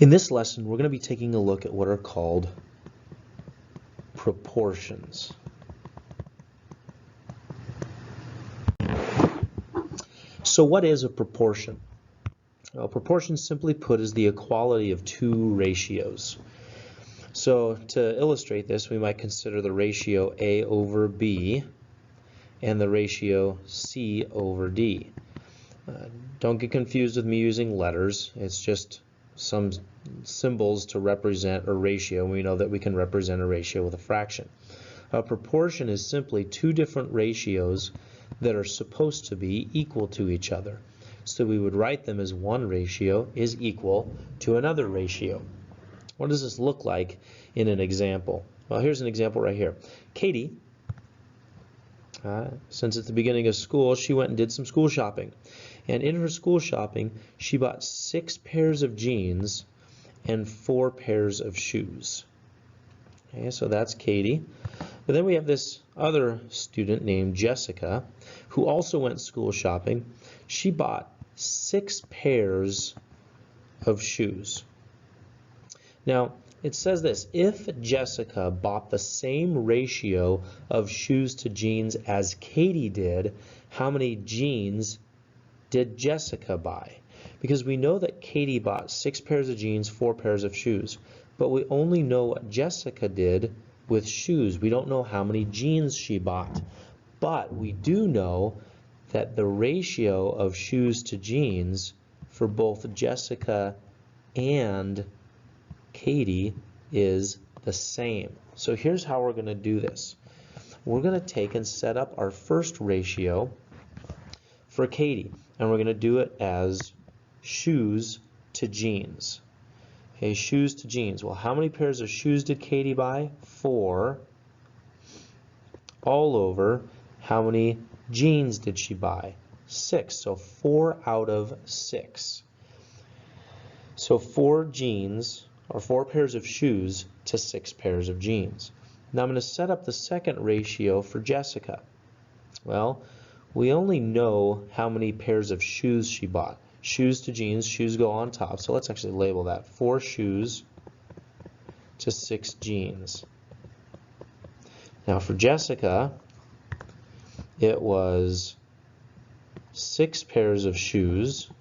In this lesson, we're going to be taking a look at what are called proportions. So what is a proportion? Well, proportion, simply put, is the equality of two ratios. So to illustrate this, we might consider the ratio A over B and the ratio C over D. Don't get confused with me using letters. It's just some symbols to represent a ratio. We know that we can represent a ratio with a fraction. A proportion is simply two different ratios that are supposed to be equal to each other. So we would write them as one ratio is equal to another ratio. What does this look like in an example? Well, here's an example right here. Katie, since it's the beginning of school, she went and did some school shopping. And in her school shopping, she bought 6 pairs of jeans and 4 pairs of shoes. Okay, so that's Katie. But then we have this other student named Jessica, who also went school shopping. She bought 6 pairs of shoes. Now, it says this: if Jessica bought the same ratio of shoes to jeans as Katie did, how many jeans did Jessica buy? Because we know that Katie bought 6 pairs of jeans, 4 pairs of shoes, but we only know what Jessica did with shoes. We don't know how many jeans she bought, but we do know that the ratio of shoes to jeans for both Jessica and Katie is the same. So here's how we're going to do this. We're going to take and set up our first ratio for Katie, and we're going to do it as shoes to jeans. Okay, shoes to jeans. Well, how many pairs of shoes did Katie buy? 4. All over, how many jeans did she buy? 6. So 4 out of 6. So 4 jeans, or 4 pairs of shoes to 6 pairs of jeans. Now I'm going to set up the second ratio for Jessica. Well, we only know how many pairs of shoes she bought. Shoes to jeans, shoes go on top, so let's actually label that 4 shoes to 6 jeans. Now for Jessica, it was 6 pairs of shoes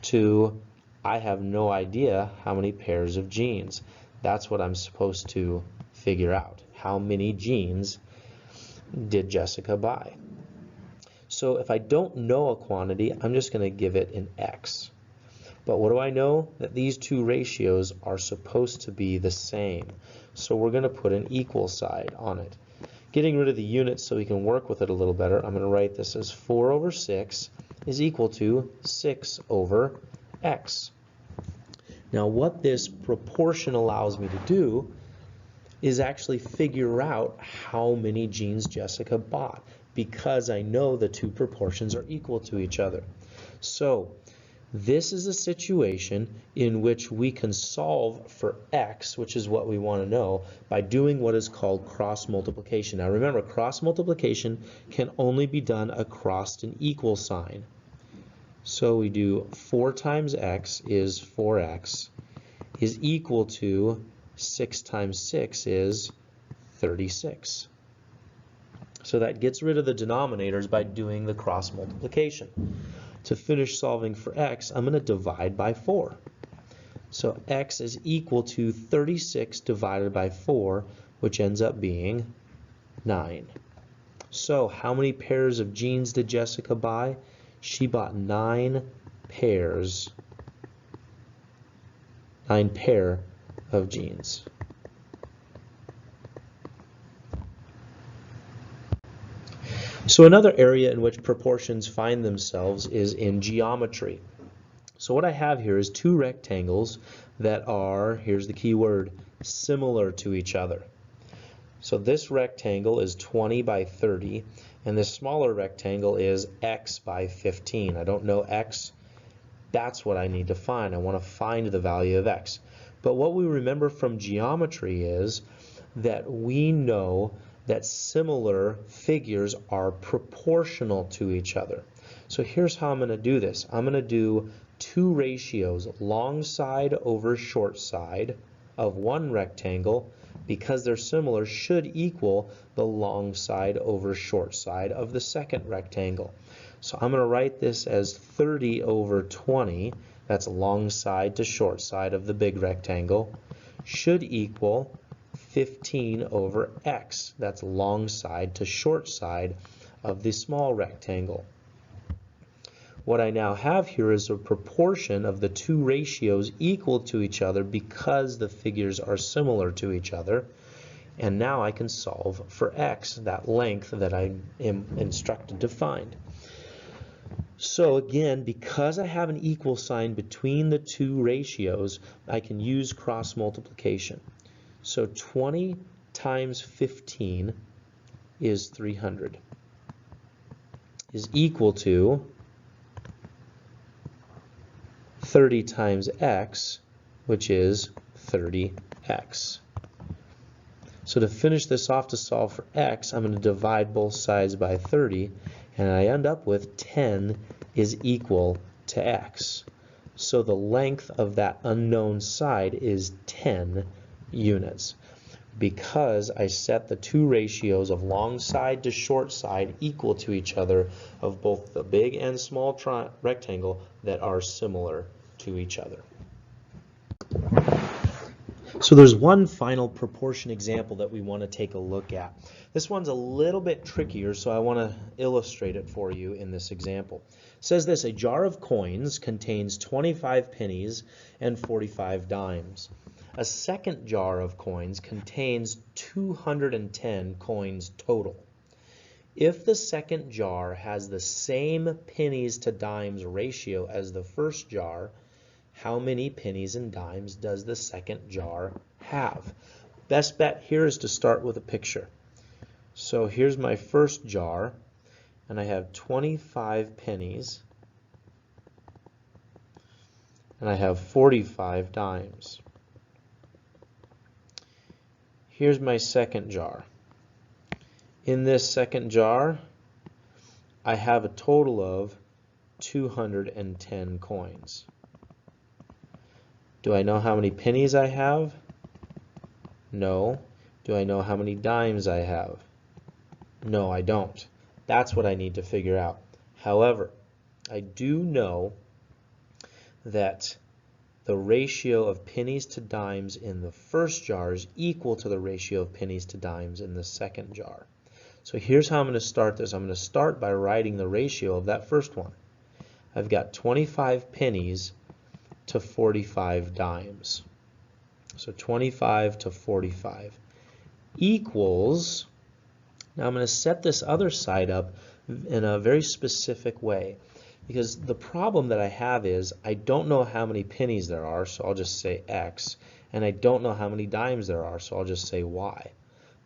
to, I have no idea how many pairs of jeans. That's what I'm supposed to figure out. How many jeans did Jessica buy? So if I don't know a quantity, I'm just going to give it an X. But what do I know? That these two ratios are supposed to be the same. So we're going to put an equal side on it. Getting rid of the units so we can work with it a little better, I'm going to write this as 4 over 6 is equal to 6 over X. Now what this proportion allows me to do is actually figure out how many jeans Jessica bought, because I know the two proportions are equal to each other. So this is a situation in which we can solve for X, which is what we want to know, by doing what is called cross multiplication. Now remember, cross multiplication can only be done across an equal sign. So we do 4 times X is 4X is equal to 6 times 6 is 36. So that gets rid of the denominators by doing the cross multiplication. To finish solving for X, I'm going to divide by 4. So X is equal to 36 divided by 4, which ends up being 9. So how many pairs of jeans did Jessica buy? She bought 9 pair of jeans. So another area in which proportions find themselves is in geometry. So what I have here is 2 rectangles that are, here's the key word, similar to each other. So this rectangle is 20 by 30, and this smaller rectangle is X by 15. I don't know X. That's what I need to find. I want to find the value of X. But what we remember from geometry is that we know that similar figures are proportional to each other. So here's how I'm going to do this. I'm going to do two ratios, long side over short side of one rectangle, because they're similar, should equal the long side over short side of the second rectangle. So I'm going to write this as 30 over 20, that's long side to short side of the big rectangle, should equal 15 over x, that's long side to short side of the small rectangle. What I now have here is a proportion of the two ratios equal to each other because the figures are similar to each other. And now I can solve for x, that length that I am instructed to find. So again, because I have an equal sign between the two ratios, I can use cross multiplication. So 20 times 15 is 300, is equal to 30 times x, which is 30x. So to finish this off, to solve for x, I'm going to divide both sides by 30, and I end up with 10 is equal to x. So the length of that unknown side is 10 units. Because I set the two ratios of long side to short side equal to each other of both the big and small rectangle that are similar to each other. So there's one final proportion example that we want to take a look at. This one's a little bit trickier, so I want to illustrate it for you in this example. It says this: a jar of coins contains 25 pennies and 45 dimes. A second jar of coins contains 210 coins total. If the second jar has the same pennies to dimes ratio as the first jar, how many pennies and dimes does the second jar have? Best bet here is to start with a picture. So here's my first jar, and I have 25 pennies, and I have 45 dimes. Here's my second jar. In this second jar, I have a total of 210 coins. Do I know how many pennies I have? No. Do I know how many dimes I have? No, I don't. That's what I need to figure out. However, I do know that the ratio of pennies to dimes in the first jar is equal to the ratio of pennies to dimes in the second jar. So here's how I'm going to start this. I'm going to start by writing the ratio of that first one. I've got 25 pennies to 45 dimes. So 25 to 45 equals, now I'm going to set this other side up in a very specific way, because the problem that I have is I don't know how many pennies there are, so I'll just say X, and I don't know how many dimes there are, so I'll just say Y.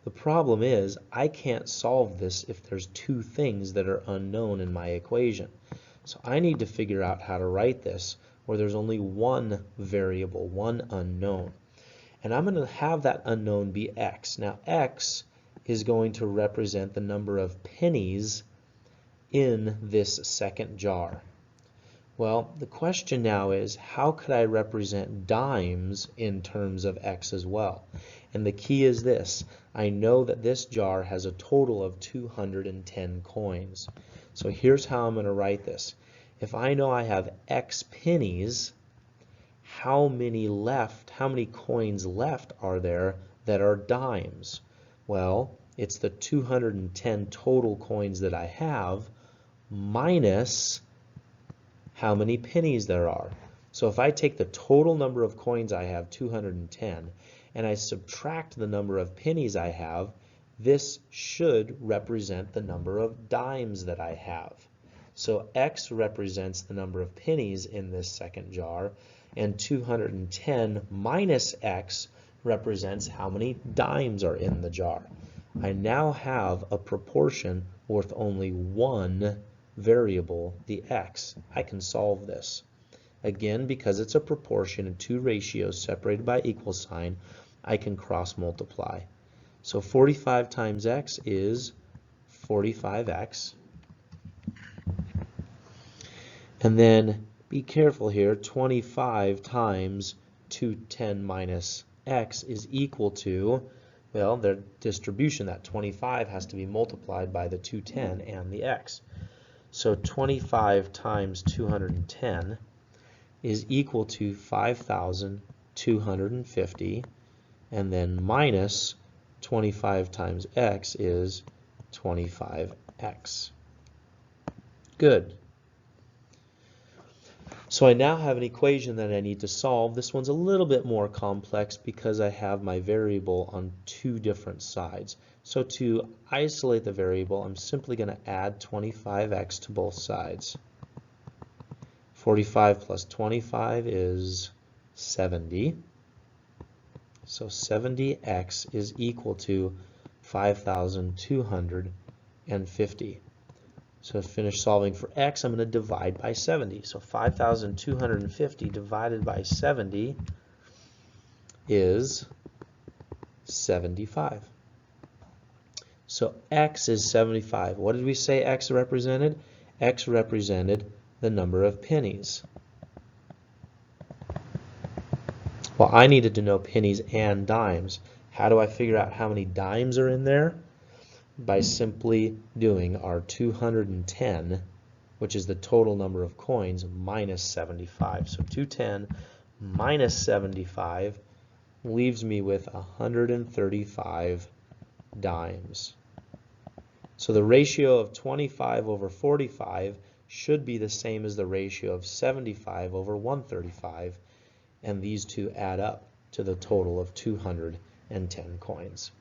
The problem is I can't solve this if there's two things that are unknown in my equation. So I need to figure out how to write this where there's only one variable, one unknown. And I'm going to have that unknown be X. Now X is going to represent the number of pennies in this second jar. Well, the question now is, how could I represent dimes in terms of X as well? And the key is this: I know that this jar has a total of 210 coins. So here's how I'm going to write this. If I know I have X pennies, how many coins left are there that are dimes? Well, it's the 210 total coins that I have minus how many pennies there are. So if I take the total number of coins I have, 210, and I subtract the number of pennies I have, this should represent the number of dimes that I have. So X represents the number of pennies in this second jar, and 210 minus X represents how many dimes are in the jar. I now have a proportion with only one variable, the X. I can solve this. Again, because it's a proportion and two ratios separated by equal sign, I can cross multiply. So 45 times X is 45X. And then be careful here, 25 times 210 minus x is equal to, well, their distribution, that 25 has to be multiplied by the 210 and the x. So 25 times 210 is equal to 5,250, and then minus 25 times x is 25x. Good. So I now have an equation that I need to solve. This one's a little bit more complex because I have my variable on two different sides. So to isolate the variable, I'm simply going to add 25x to both sides. 45 plus 25 is 70. So 70x is equal to 5,250. So to finish solving for x, I'm going to divide by 70. So 5,250 divided by 70 is 75. So x is 75. What did we say x represented? X represented the number of pennies. Well, I needed to know pennies and dimes. How do I figure out how many dimes are in there? By simply doing our 210, which is the total number of coins, minus 75. So 210 minus 75 leaves me with 135 dimes. So the ratio of 25 over 45 should be the same as the ratio of 75 over 135, and these two add up to the total of 210 coins.